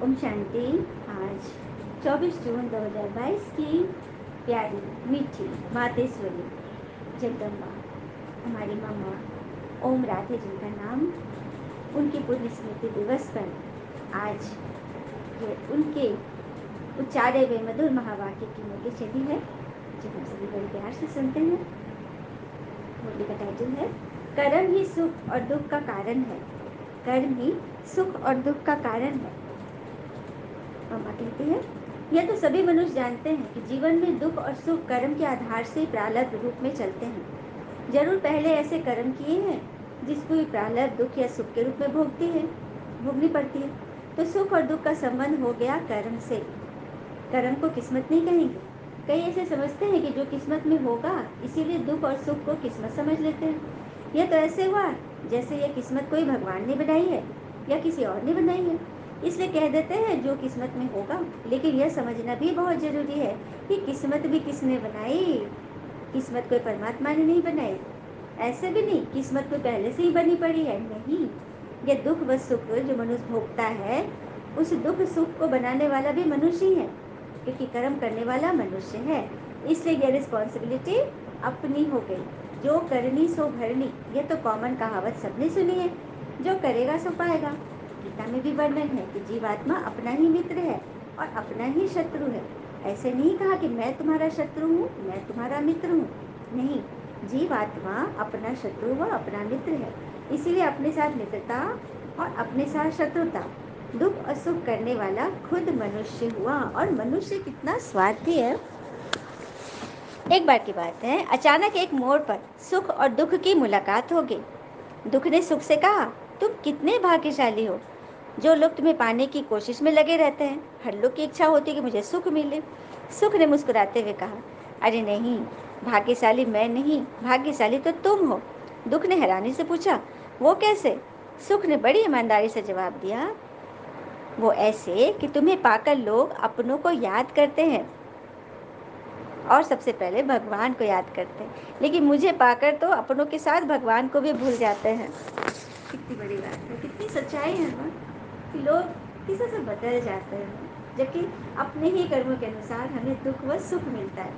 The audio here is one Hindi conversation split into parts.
ओम शांति। आज 24 जून 2022 की प्यारी मीठी मातेश्वरी जगदम्बा हमारी मम्मा ओम राधे जिनका नाम, उनकी पुण्य स्मृति दिवस पर आज ये उनके उच्चारे हुए मधुर महावाक्य की मुरली चली है जो हम सभी बड़े प्यार से सुनते हैं। मुरली का टाइटल है कर्म ही सुख और दुख का कारण है। कर्म ही सुख और दुख का कारण है। मम्मा कहती है, यह तो सभी मनुष्य जानते हैं कि जीवन में दुख और सुख कर्म के आधार से प्रारब्ध रूप में चलते हैं। जरूर पहले ऐसे कर्म किए हैं जिसको प्रारब्ध दुख या सुख के रूप में भोगनी पड़ती है। तो सुख और दुख का संबंध हो गया कर्म से। कर्म को किस्मत नहीं कहेंगे। कई ऐसे समझते हैं कि जो किस्मत में होगा इसीलिए दुख और सुख को किस्मत समझ लेते हैं। यह तो ऐसे हुआ जैसे यह किस्मत कोई भगवान ने बनाई है या किसी और ने बनाई है, इसलिए कह देते हैं जो किस्मत में होगा। लेकिन यह समझना भी बहुत जरूरी है कि किस्मत भी किसने बनाई। किस्मत कोई परमात्मा ने नहीं बनाई। ऐसे भी नहीं किस्मत कोई पहले से ही बनी पड़ी है, नहीं। यह दुख व सुख जो मनुष्य भोगता है, उस दुख सुख को बनाने वाला भी मनुष्य ही है, क्योंकि कर्म करने वाला मनुष्य है। इसलिए यह रिस्पॉन्सिबिलिटी अपनी हो गई। जो करनी सो भरनी, यह तो कॉमन कहावत सबने सुनी है। जो करेगा सो पाएगा। गीता में भी वर्णन है कि जीवात्मा अपना ही मित्र है और अपना ही शत्रु है। ऐसे नहीं कहा कि मैं तुम्हारा शत्रु हूँ, मैं तुम्हारा मित्र हूँ। नहीं, जीवात्मा अपना शत्रु व अपना मित्र है। इसीलिए अपने साथ मित्रता और अपने साथ शत्रुता, दुख और सुख करने वाला खुद मनुष्य हुआ। और मनुष्य कितना स्वार्थी है। एक बार की बात है, अचानक एक मोड़ पर सुख और दुख की मुलाकात हो गई। दुख ने सुख से कहा, तुम कितने भाग्यशाली हो। जो लोग तुम्हें पाने की कोशिश में लगे रहते हैं, हर लोग की इच्छा होती है कि मुझे सुख मिले। सुख ने मुस्कुराते हुए कहा, अरे नहीं, भाग्यशाली मैं नहीं, भाग्यशाली तो तुम हो। दुख ने हैरानी से पूछा, वो कैसे। सुख ने बड़ी ईमानदारी से जवाब दिया, वो ऐसे कि तुम्हें पाकर लोग अपनों को याद करते हैं और सबसे पहले भगवान को याद करते हैं, लेकिन मुझे पाकर तो अपनों के साथ भगवान को भी भूल जाते हैं। कितनी बड़ी बात है, कितनी सच्चाई है ना, कि लोग किसी से बदल जाते हैं, जबकि अपने ही कर्मों के अनुसार हमें दुख व सुख मिलता है।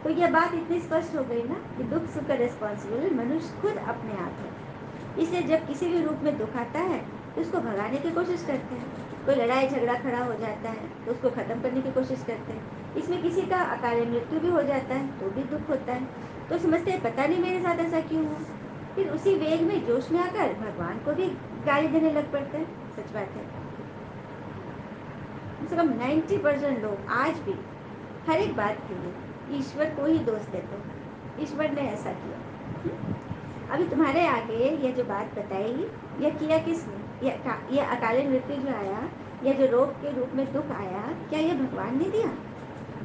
तो यह बात इतनी स्पष्ट हो गई ना कि दुख सुख का रिस्पॉन्सिबल मनुष्य खुद अपने आप है। इसलिए जब किसी भी रूप में दुख आता है तो उसको भगाने की कोशिश करते हैं। कोई लड़ाई झगड़ा खड़ा हो जाता है तो उसको ख़त्म करने की कोशिश करते हैं। इसमें किसी का अकाल मृत्यु भी हो जाता है तो भी दुख होता है। तो समझते हैं पता नहीं मेरे साथ ऐसा क्यों हुआ। फिर उसी वेग में जोश में आकर भगवान को भी गाली देने लग पड़ते हैं। सच बात है, कम से कम 90% लोग आज भी हर एक बात के लिए ईश्वर को ही दोष देते हैं। ईश्वर ने ऐसा किया। अभी तुम्हारे आगे ये जो बात बताई, यह किया किसने। यह अकाल मृत्यु जो आया, यह जो रोग के रूप में दुख आया, क्या यह भगवान ने दिया।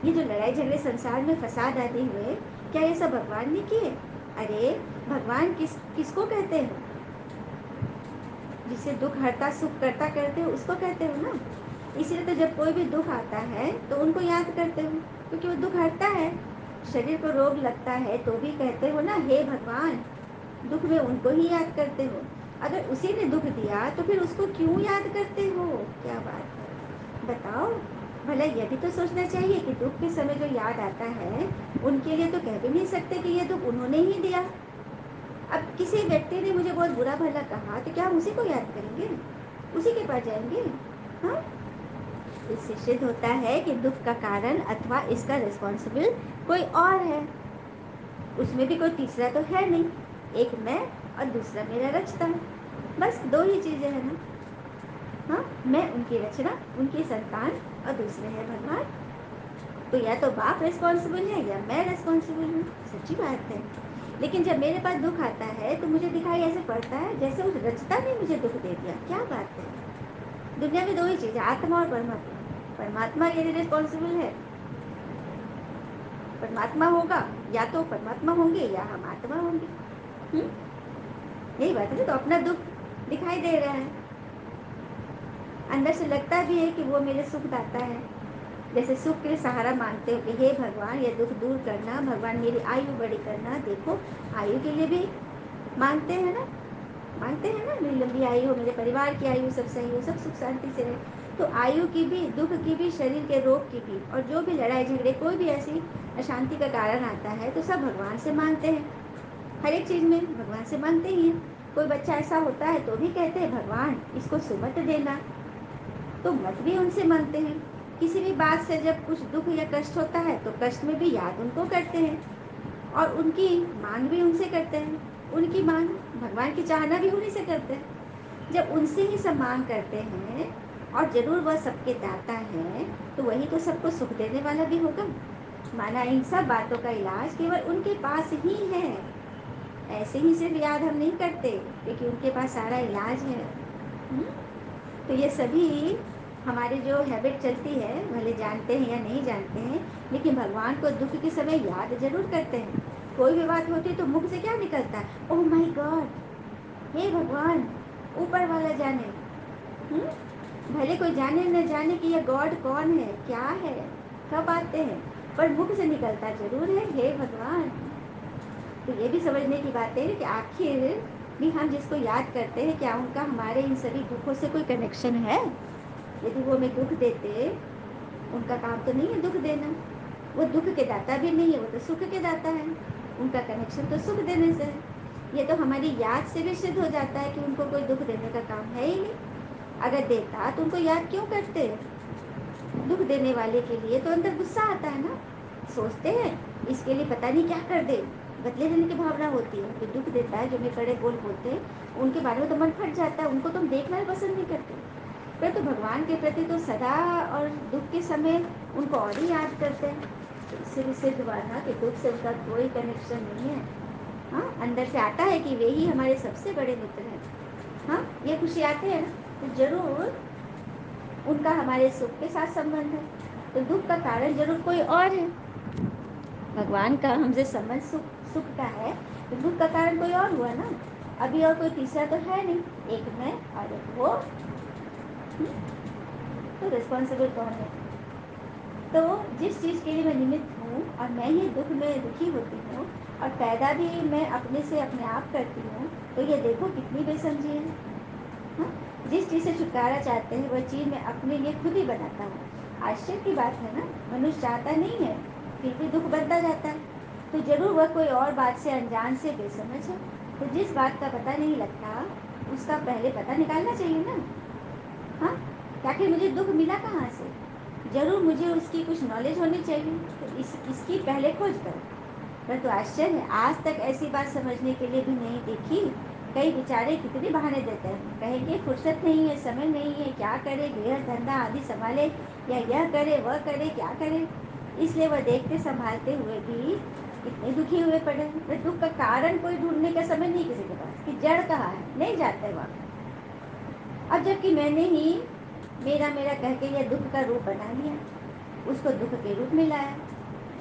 ये जो लड़ाई झगड़े संसार में फसाद आदि हुए, क्या ये सब भगवान ने किए। अरे भगवान किसको कहते हो। जिसे दुख हरता सुख करता कहते हो उसको कहते हो ना। इसलिए तो जब कोई भी दुख आता है तो उनको याद करते हो, क्योंकि वो दुख हरता है। शरीर को रोग लगता है तो भी कहते हो ना, हे भगवान। दुख में उनको ही याद करते हो। अगर उसी ने दुख दिया तो फिर उसको क्यों याद करते हो। क्या बात है, बताओ। भला यह भी तो सोचना चाहिए कि दुख के समय जो याद आता है, उनके लिए तो कह भी नहीं सकते कि यह दुख उन्होंने ही दिया। अब किसी व्यक्ति ने मुझे बहुत बुरा भला कहा तो क्या हम उसी को याद करेंगे, उसी के पास जाएंगे। हाँ, इससे सिद्ध होता है कि दुख का कारण अथवा इसका रिस्पॉन्सिबल कोई और है। उसमें भी कोई तीसरा तो है नहीं। एक मैं और दूसरा मेरा रचता। बस दो ही चीजें हैं ना। हाँ, मैं उनकी रचना, उनकी संतान, और दूसरे है भगवान। तो या तो बाप रिस्पॉन्सिबल है या मैं रिस्पॉन्सिबल हूँ। सच्ची बात है। लेकिन जब मेरे पास दुख आता है तो मुझे दिखाई ऐसे पड़ता है जैसे उस रचता ने मुझे दुख दे दिया। क्या बात है। दुनिया में दो ही चीज, आत्मा और परमात्मा। परमात्मा यदि रिस्पॉन्सिबल है, परमात्मा होगा, या तो परमात्मा होंगे या हम आत्मा होंगे। यही बात है ना। तो अपना दुख दिखाई दे रहा है, अंदर से लगता भी है कि वो मेरे सुख दाता है। जैसे सुख के लिए सहारा मांगते हो कि हे भगवान ये दुख दूर करना, भगवान मेरी आयु बड़ी करना। देखो, आयु के लिए भी मांगते हैं ना। मांगते हैं ना, मेरी लंबी आयु हो, मेरे परिवार की आयु सब सही हो, सब सुख शांति से रहे। तो आयु की भी, दुख की भी, शरीर के रोग की भी, और जो भी लड़ाई झगड़े कोई भी ऐसी अशांति का कारण आता है तो सब भगवान से मांगते हैं। हर एक चीज़ में भगवान से मांगते ही हैं। कोई बच्चा ऐसा होता है तो भी कहते हैं भगवान इसको सुमत देना, तो मत भी उनसे मांगते हैं। किसी भी बात से जब कुछ दुख या कष्ट होता है तो कष्ट में भी याद उनको करते हैं, और उनकी मांग भी उनसे करते हैं। उनकी मांग भगवान की चाहना भी उन्हीं से करते हैं। जब उनसे ही सब मांग करते हैं और जरूर वह सबके दाता है, तो वही तो सबको सुख देने वाला भी होगा। माना इन सब बातों का इलाज केवल उनके पास ही है। ऐसे ही सिर्फ याद हम नहीं करते, क्योंकि उनके पास सारा इलाज है। हुँ? तो ये सभी हमारी जो हैबिट चलती है, भले जानते हैं या नहीं जानते हैं, लेकिन भगवान को दुख के समय याद जरूर करते हैं। कोई भी बात होती है तो मुख से क्या निकलता है, ओह माय गॉड, हे भगवान, ऊपर वाला जाने। हुँ? भले कोई जाने न जाने कि यह गॉड कौन है, क्या है, कब आते हैं, पर मुख से निकलता जरूर है, हे भगवान। तो ये भी समझने की बात है कि आखिर भी हम जिसको याद करते हैं, क्या उनका हमारे इन सभी दुखों से कोई कनेक्शन है? यदि वो हमें दुख देते, उनका काम तो नहीं है दुख देना, वो दुख के दाता भी नहीं है, वो तो सुख के दाता है। उनका कनेक्शन तो सुख देने से है। ये तो हमारी याद से भी सिद्ध हो जाता है कि उनको कोई दुख देने का काम है ही नहीं। अगर देता तो उनको याद क्यों करते? दुख देने वाले के लिए तो अंदर गुस्सा आता है ना, सोचते हैं इसके लिए पता नहीं क्या कर दे, बदले लेने की भावना होती है। जो दुख देता है, जो में कड़े बोल बोलते हैं, उनके बारे में तो मन फट जाता है, उनको तो हम देखना ही पसंद नहीं करते। पर तो भगवान के प्रति तो सदा, और दुख के समय उनको और ही याद करते हैं। तो इससे भी सिद्ध हुआ ना कि दुख से उनका कोई कनेक्शन नहीं है। हाँ, अंदर से आता है कि वे ही हमारे सबसे बड़े मित्र हैं। हाँ, ये खुशी आते हैं ना, तो जरूर उनका हमारे सुख के साथ संबंध है। तो दुख का कारण जरूर कोई और है। भगवान का हमसे संबंध सुख सुख का है, तो दुख का कारण कोई और हुआ ना। अभी और कोई तीसरा तो है नहीं, एक मैं और एक वो। तो रिस्पॉन्सिबल कौन है? तो जिस चीज़ के लिए मैं निमित्त हूँ और मैं ही दुख में दुखी होती हूँ, और पैदा भी मैं अपने से अपने आप करती हूँ, तो ये देखो कितनी बेसमझी है। हाँ? जिस चीज़ से छुटकारा चाहते हैं वह चीज़ मैं अपने लिए खुद ही बनाता हूँ। आश्चर्य की बात है ना, मनुष्य चाहता नहीं है, फिर भी दुख बनता जाता है। तो जरूर वह कोई और बात से अनजान से बेसमझ है। तो जिस बात का पता नहीं लगता, उसका पहले पता निकालना चाहिए ना। हाँ, कि आखिर मुझे दुख मिला कहाँ से, जरूर मुझे उसकी कुछ नॉलेज होनी चाहिए। तो इसकी पहले खोज करो। परंतु आश्चर्य है, आज तक ऐसी बात समझने के लिए भी नहीं देखी। कई बेचारे कितने बहाने देते हैं, कहेंगे फुर्सत नहीं है, समय नहीं है, क्या करे, गृह धंधा आदि संभाले, या यह करे वह करे, क्या करे। इसलिए वह देखते संभालते हुए भी कितने दुखी हुए पड़े हैं। पर दुख का कारण कोई ढूंढने का समय नहीं किसी के पास, कि जड़ कहाँ है, नहीं जाते वहाँ। अब जबकि मैंने ही मेरा मेरा कह के यह दुख का रूप बना लिया, उसको दुख के रूप में लाया,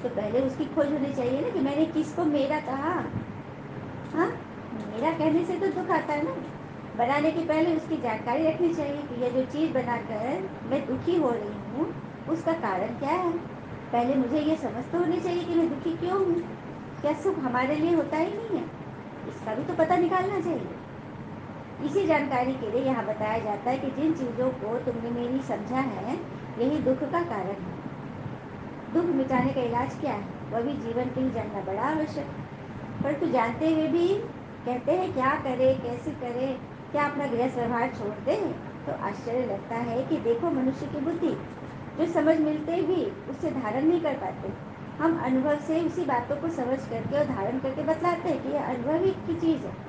तो पहले उसकी खोज होनी चाहिए ना कि मैंने किसको मेरा कहा। हाँ, मेरा कहने से तो दुख आता है ना। बनाने के पहले उसकी जानकारी रखनी चाहिए कि यह जो चीज़ बनाकर मैं दुखी हो रही हूँ, उसका कारण क्या है। पहले मुझे ये समझ तो होनी चाहिए कि मैं दुखी क्यों हूँ। क्या सुख हमारे लिए होता ही नहीं है, इसका भी तो पता निकालना चाहिए। इसी जानकारी के लिए यहाँ बताया जाता है कि जिन चीज़ों को तुमने मेरी समझा है, यही दुख का कारण है। दुख मिटाने का इलाज क्या है, वह भी जीवन के ही जानना बड़ा आवश्यक है। परंतु जानते हुए भी कहते हैं क्या करे, कैसे करे, क्या अपना गृहस्थ व्यवहार छोड़ दे। तो आश्चर्य लगता है कि देखो मनुष्य की बुद्धि, जो समझ मिलते भी उससे धारण नहीं कर पाते। हम अनुभव से उसी बातों को समझ करके और धारण करके बतलाते हैं कि यह अनुभव ही की चीज़ है।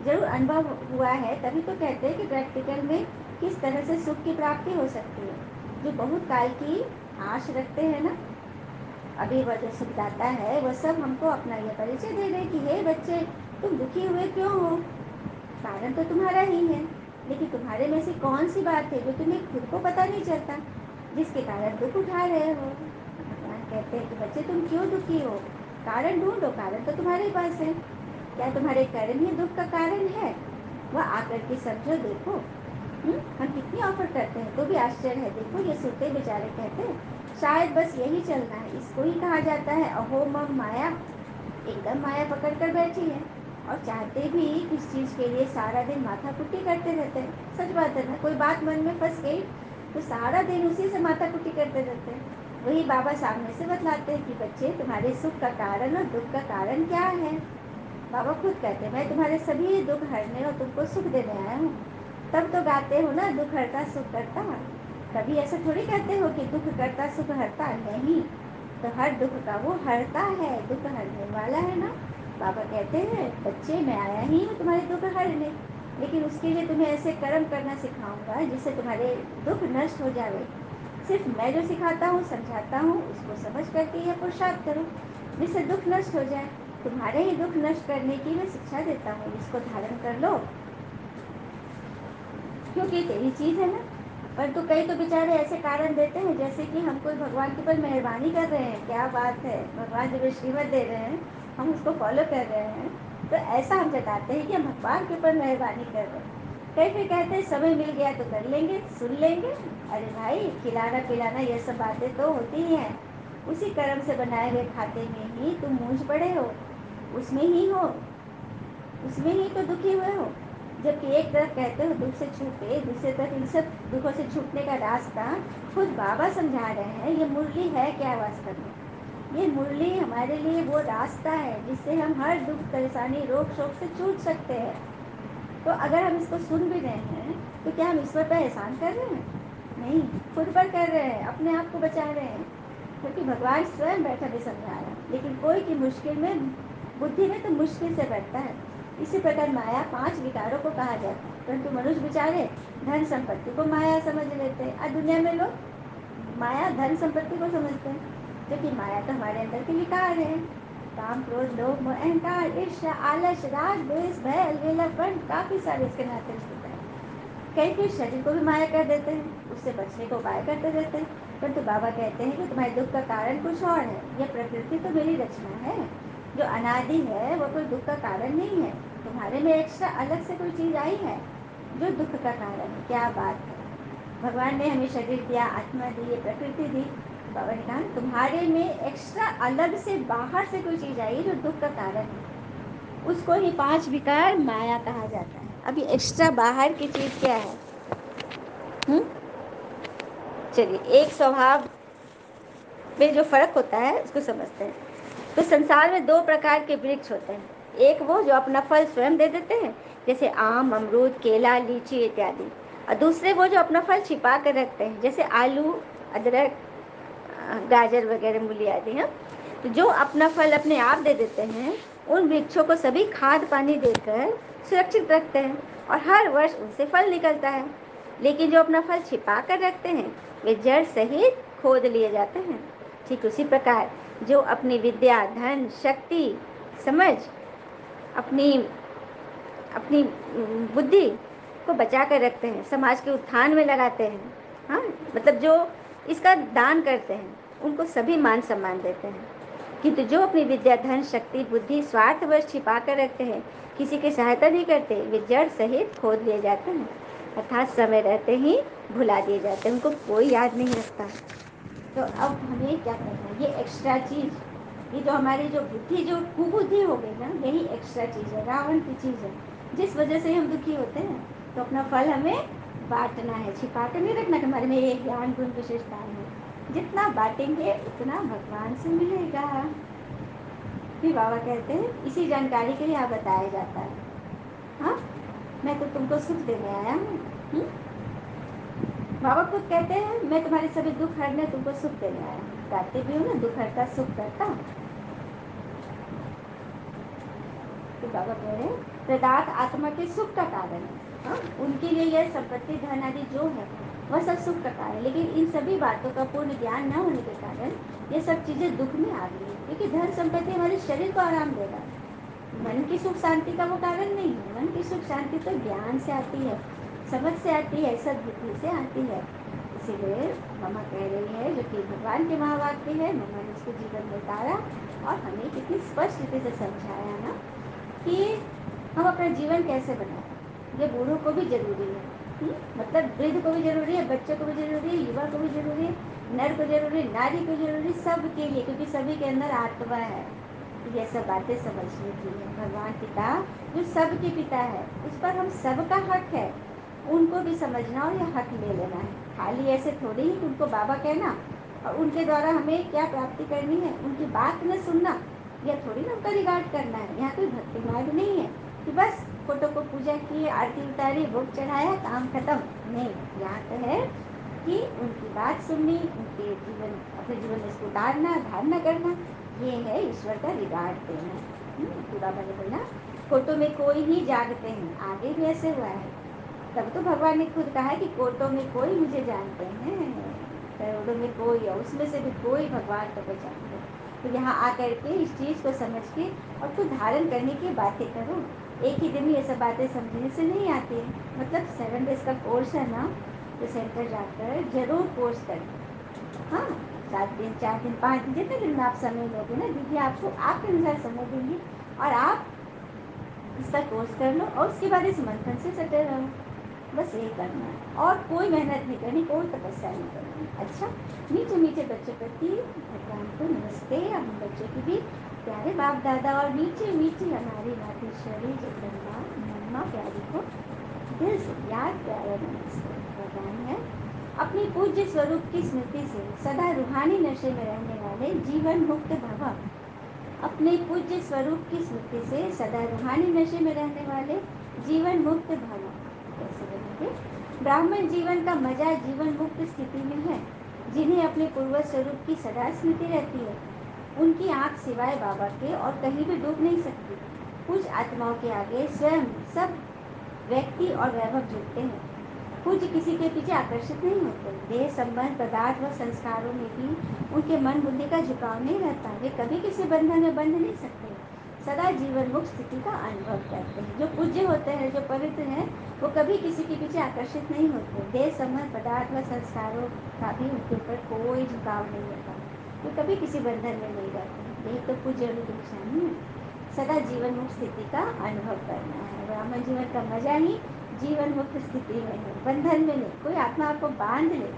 जरूर अनुभव हुआ है तभी तो कहते हैं कि प्रैक्टिकल में किस तरह से सुख की प्राप्ति हो सकती है। जो बहुत काल की आश रखते हैं ना, अभी वह जो सुखदाता है वह सब हमको अपना यह परिचय दे रहे कि हे बच्चे, तुम दुखी हुए क्यों हो, कारण तो तुम्हारा ही है। लेकिन तुम्हारे में से कौन सी बात है जो तुम्हें खुद को पता नहीं चलता, जिसके कारण दुख उठा रहे हो। भगवान कहते हैं कि बच्चे तुम क्यों दुखी हो, कारण ढूंढो, कारण तो तुम्हारे पास है। क्या तुम्हारे कर्म ही दुख का कारण है? वह आकर के समझो, देखो। हम कितनी ऑफर करते हैं तो भी आश्चर्य है। देखो ये सुनते बेचारे कहते हैं शायद बस यही चलना है, इसको ही कहा जाता है अहो मम माया। एकदम माया पकड़ कर बैठी है। और चाहते भी किस चीज़ के लिए सारा दिन माथा कुटी करते रहते हैं। सच बात है ना, कोई बात मन में फंस गई तो सारा दिन उसी से माथा कुटी करते रहते हैं। वही बाबा सामने से बतलाते हैं कि बच्चे, तुम्हारे सुख का कारण और दुख का कारण क्या है। बाबा खुद कहते हैं, मैं तुम्हारे सभी दुख हरने और तुमको सुख देने आया हूँ। तब तो गाते हो ना, दुख हरता सुख करता। कभी ऐसा थोड़ी कहते हो कि दुख करता सुख हरता, नहीं। तो हर दुख का वो हरता है, दुख हरने वाला है ना। बाबा कहते हैं, बच्चे मैं आया ही हूँ तुम्हारे दुख हरने, लेकिन उसके लिए तुम्हें ऐसे कर्म करना सिखाऊंगा जिससे तुम्हारे दुख नष्ट हो जाए। सिर्फ मैं जो सिखाता हूँ, समझाता हूँ, उसको समझ करके यह पुरुषार्थ करो जिससे दुख नष्ट हो जाए। तुम्हारे ही दुख नष्ट करने की मैं शिक्षा देता हूँ, इसको धारण कर लो, क्योंकि तेरी चीज़ है ना। परंतु कई तो बेचारे ऐसे कारण देते हैं जैसे कि हम कोई भगवान के ऊपर मेहरबानी कर रहे हैं। क्या बात है, भगवान जो श्रीमत दे रहे हैं हम उसको फॉलो कर रहे हैं, तो ऐसा हम जताते हैं कि हम भगवान के ऊपर मेहरबानी कर रहे हैं। कई फिर कहते हैं समय मिल गया तो कर लेंगे, सुन लेंगे। अरे भाई, खिलाना पिलाना ये सब बातें तो होती ही हैं। उसी कर्म से बनाए हुए खाते में ही तुम मूंझ पड़े हो, उसमें ही हो, उसमें ही तो दुखी हुए हो। जबकि एक तरफ कहते हो दुख से छूटे, दूसरी तरफ इन सब दुखों से छूटने का रास्ता खुद बाबा समझा रहे हैं। ये मुरली है क्या वास्तव में? ये मुरली हमारे लिए वो रास्ता है जिससे हम हर दुख परेशानी रोग शोक से छूट सकते हैं। तो अगर हम इसको सुन भी रहे हैं तो क्या हम ईश्वर पर एहसान कर रहे हैं? नहीं, खुद पर कर रहे हैं, अपने आप को बचा रहे हैं। क्योंकि भगवान स्वयं बैठा भी समझा रहा है, लेकिन कोई की मुश्किल में, बुद्धि में तो मुश्किल से बैठता है। इसी प्रकार माया 5 विकारों को कहा जाता है, परंतु मनुष्य बेचारे धन संपत्ति को माया समझ लेते हैं। और दुनिया में लोग माया धन संपत्ति को समझते हैं, जबकि माया तो हमारे अंदर के विकार है। काम क्रोध लोभ मोह अहंकार ईर्ष्या आलस राग द्वेष भय अलवेलापन, काफी सारे इसके नाते रिश्ते हैं। कई फिर शरीर को भी माया कर देते हैं, उससे बचने को उपाय करते रहते हैं। परंतु बाबा कहते हैं कि तुम्हारे दुख का कारण कुछ और है। यह प्रकृति तो मेरी रचना है, जो अनादि है, वो कोई दुख का कारण नहीं है। तुम्हारे में एक्स्ट्रा अलग से कोई चीज आई है जो दुख का कारण है। क्या बात है, भगवान ने हमें शरीर दिया, आत्मा दी, ये प्रकृति दी। बाबा ने कहा तुम्हारे में एक्स्ट्रा अलग से बाहर से कोई चीज आई जो दुख का कारण है, उसको ही 5 विकार माया कहा जाता है। अभी एक्स्ट्रा बाहर की चीज क्या है? हम्म, चलिए, एक स्वभाव में जो फर्क होता है उसको समझते हैं। तो संसार में 2 प्रकार के वृक्ष होते हैं। एक वो जो अपना फल स्वयं दे देते हैं, जैसे आम अमरूद केला लीची इत्यादि। और दूसरे वो जो अपना फल छिपा कर रखते हैं, जैसे आलू अदरक गाजर वगैरह मूली आदि हैं। तो जो अपना फल अपने आप दे देते हैं, उन वृक्षों को सभी खाद पानी देकर सुरक्षित रखते हैं और हर वर्ष उनसे फल निकलता है। लेकिन जो अपना फल छिपा कर रखते हैं, वे जड़ सहित खोद लिए जाते हैं। ठीक उसी प्रकार जो अपनी विद्या धन शक्ति समझ, अपनी अपनी बुद्धि को बचा कर रखते हैं, समाज के उत्थान में लगाते हैं। हाँ, मतलब जो इसका दान करते हैं उनको सभी मान सम्मान देते हैं। किंतु जो अपनी विद्या धन शक्ति बुद्धि स्वार्थवश छिपा कर रखते हैं, किसी की सहायता नहीं करते, वे जड़ सहित खोद लिए जाते हैं, अर्थात समय रहते ही भुला दिए जाते हैं, उनको कोई याद नहीं रखता। तो अब हमें क्या करना है? ये एक्स्ट्रा चीज़, ये जो हमारी जो बुद्धि जो कुबुद्धि हो गई ना, यही एक्स्ट्रा चीज़ है, रावण की चीज़ है, जिस वजह से हम दुखी होते हैं। तो अपना फल हमें बांटना है, छिपा कर नहीं रखना कि हमारे में ये ज्ञान गुण विशेषताएं हैं। जितना बांटेंगे उतना भगवान से मिलेगा। फिर बाबा कहते हैं इसी जानकारी के लिए आप बताया जाता है। हाँ, मैं तो तुमको सुख देने आया हूँ। बाबा खुद कहते हैं मैं तुम्हारे सभी दुख हरने तुमको सुख देने आया हूँ। गाते भी हो ना, दुख हरता सुख करता। तो बाबा कह रहे हैं प्रदात आत्मा के सुख का कारण है। हाँ, उनके लिए यह संपत्ति धन आदि जो है वह सब सुख का कारण है, लेकिन इन सभी बातों का पूर्ण ज्ञान न होने के कारण ये सब चीजें दुख में आ गई है। क्योंकि धन संपत्ति हमारे शरीर को आराम देगा, मन की सुख शांति का वो कारण नहीं है। मन की सुख शांति तो ज्ञान से आती है, समझ से आती है, सब बुद्धि से आती है। इसीलिए मम्मा कह रही है, जो कि भगवान के महावाक्य है, मम्मा ने उसको जीवन में उतारा और हमें कितनी स्पष्ट रीति से समझाया ना कि हम अपना जीवन कैसे बनाएं। ये बूढ़ों को भी जरूरी है, मतलब वृद्ध को भी जरूरी है, बच्चों को भी जरूरी है, युवा को भी जरूरी है, नर को जरूरी, नारी को जरूरी, सबके लिए, क्योंकि सभी के अंदर आत्मा है। ये सब बातें समझने की है। भगवान पिता जो सबके पिता है, उस पर हम सबका हक है, उनको भी समझना और ये हक ले लेना है। खाली ऐसे थोड़ी ही कि उनको बाबा कहना और उनके द्वारा हमें क्या प्राप्ति करनी है उनकी बात न सुनना, या थोड़ी ना उनका रिगार्ड करना है। यहाँ कोई भक्ति मार्ग नहीं है कि बस फोटो को पूजा की, आरती उतारी, भोग चढ़ाया, काम खत्म। नहीं, यहाँ तो है कि उनकी बात सुननी, उनके जीवन, अपने जीवन में इसको उतारना, धारणा करना, ये है ईश्वर का रिगार्ड देना। पूरा मैंने बोला कोटों में कोई ही जागते हैं, आगे भी ऐसे हुआ है। तब तो भगवान ने खुद कहा है कि कोटों में कोई मुझे जानते हैं, करोड़ों में कोई है, उसमें से भी कोई भगवान को पहचानते हैं। तो यहाँ आकर के इस चीज़ को समझ के और कुछ धारण करने की बातें करो। एक ही दिन में ये सब बातें समझने से नहीं आती है। मतलब 7 डेज का कोर्स है ना, तो सेंटर जाकर जरूर कोर्स करें। हाँ, 7 दिन, 4 दिन, 5 दिन, जितने दिन में आप समय लोगे ना, दीदी आपको आपके अनुसार समय देंगी और आप इसका कोर्स कर लो और उसके बाद इस मंथन से सटे रहो। बस यही करना है और कोई मेहनत नहीं करनी, कोई तपस्या नहीं करनी। अच्छा, मीठे मीठे बच्चे प्रति भगवान को नमस्ते। हम बच्चों की भी प्यारे बाप दादा और मीठी मीठी हमारी मातेश्वरी जगदम्बा मम्मा प्यारी को दिल से याद प्यारा नमस्ते। भगवान है अपनी पूज्य स्वरूप की स्मृति से सदा रूहानी नशे में रहने वाले जीवन मुक्त भव। अपने पूज्य स्वरूप की स्मृति से सदा रूहानी नशे में रहने वाले जीवन मुक्त भव। कैसे बनेंगे? ब्राह्मण जीवन का मजा जीवन मुक्त स्थिति में है, जिन्हें अपने पूर्वज स्वरूप की सदा स्मृति रहती है। उनकी आंख सिवाय बाबा के और कहीं भी डूब नहीं सकती। कुछ आत्माओं के आगे स्वयं सब व्यक्ति और वैभव झुकते हैं। पूज्य किसी के पीछे आकर्षित नहीं होते। देह संबंध पदार्थ व संस्कारों में भी उनके मन बुद्धि का झुकाव नहीं रहता। वे कभी किसी बंधन में बंध नहीं सकते, सदा जीवन मुक्त स्थिति का अनुभव करते हैं। जो पूज्य होते हैं, जो पवित्र हैं, वो कभी किसी के पीछे आकर्षित नहीं होते। देह संबंध पदार्थ व संस्कारों का भी उनके ऊपर कोई झुकाव नहीं होता। वे कभी किसी बंधन में नहीं रहते। यही तो पूज्य होने की निशानी है, सदा जीवन मुक्त स्थिति का अनुभव करना है। ब्राह्मण जीवन का मजा ही जीवन मुक्त स्थिति में है, बंधन में नहीं। कोई आत्मा आपको बांध ले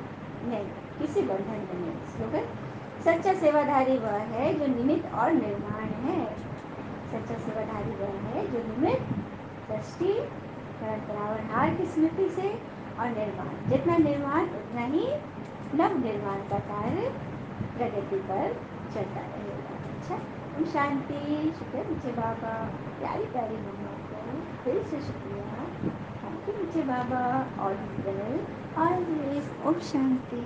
नहीं, किसी बंधन में नहीं। स्लोगन, सच्चा सेवाधारी वह है जो निमित्त और निर्माण है। सच्चा सेवाधारी वह है जो निमित्त, सृष्टि, परंपरावनहार की स्मृति से और निर्माण, जितना निर्माण उतना ही नव निर्माण का कार्य प्रगति पर चलता रहेगा। अच्छा, ओम शांति। शुक्रिया मीठे बाबा, प्यारी प्यारी मम्मा को दिल से शुक्रिया। थैंक यू मीठे बाबा, ऑल इज वेल ऑलवेज। ओम शांति।